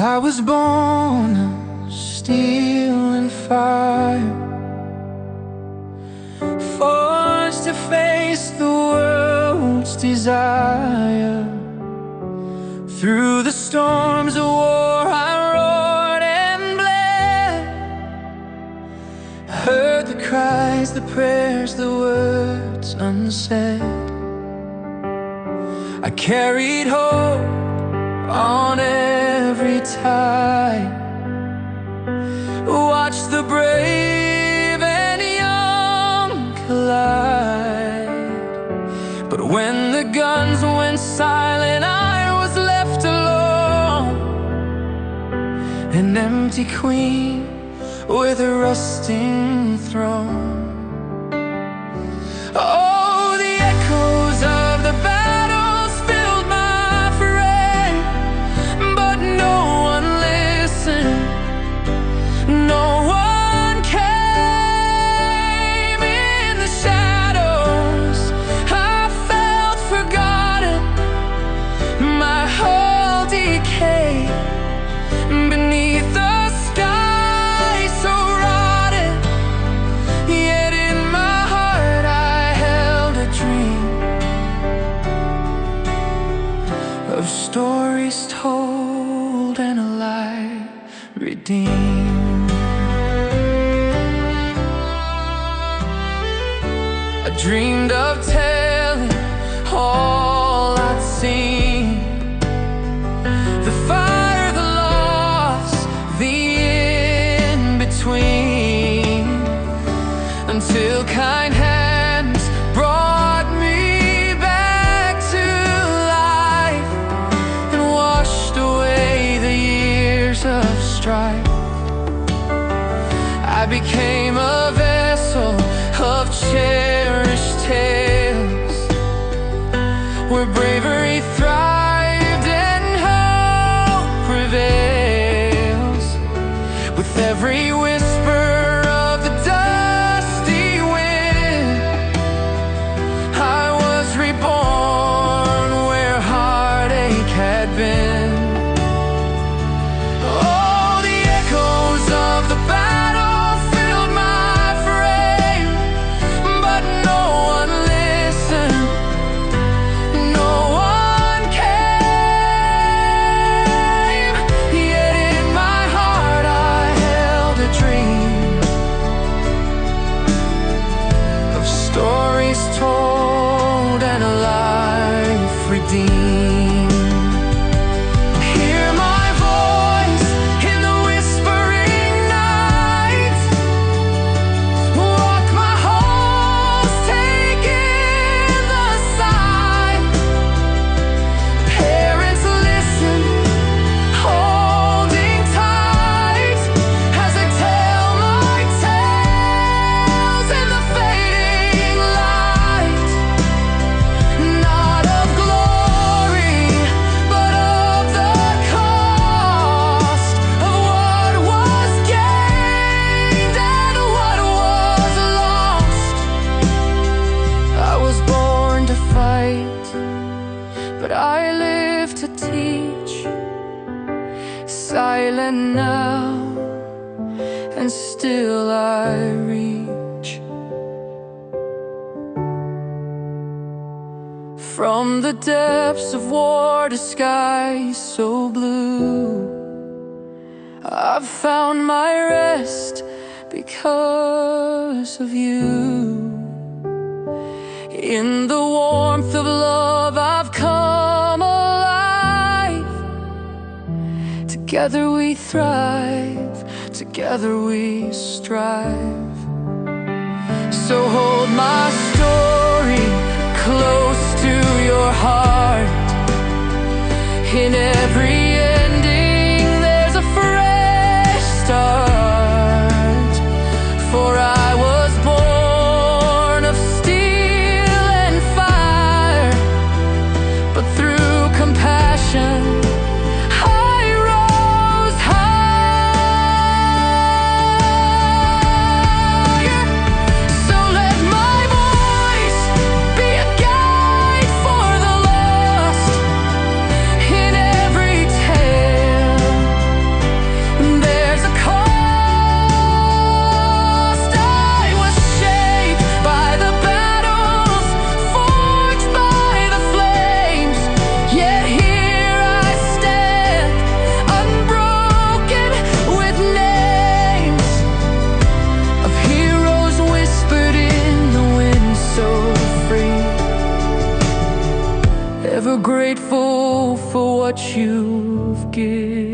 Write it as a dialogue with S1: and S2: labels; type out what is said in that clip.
S1: I was born of steel and fire, forged to face the world's desire. Through the storms of war I roared and bled, heard the cries, the prayers, the words unsaid. I carried hope on every tide, watched the brave and young collide. But when the guns went silent, I was left alone, an empty queen with a rusting throne. Oh, the echoes of the battles filled my frame, but no one listened, no one came. In the shadows I felt forgotten, my whole decay beneath the sky so rotten. Yet in my heart I held a dream of stories told and a life redeemed. I dreamed of telling all I'd seen, the fire, the loss, the in-between, until kind hands brought me back to life and washed away the years of strife. I became a vessel of cherished tales, where bravery thrived and hope prevails. With every whisper of the dusty wind, I was reborn where heartache had been. Oh, the echoes of the battle filled my frame, but no one listened, no one came. Yet in my heart I held a dream of stories told and a life redeemed. Hear my voice in the whispering night, walk my halls, take in the sight. Parents listen, holding tight, as I tell my tales in the fading light. Not of glory, but of the cost of what was gained and what was lost. I was born to fight, but I live to teach. Silent now, and still I reach. From the depths of war to skies so blue, I've found my rest because of you. In the warmth of love I've come alive. Together we thrive, together we strive. So hold my story close to your heart. In every ending there's a fresh start. For I was born of steel and fire, but through compassion I rose higher. So let my voice be a guide for the lost. In every what you've given.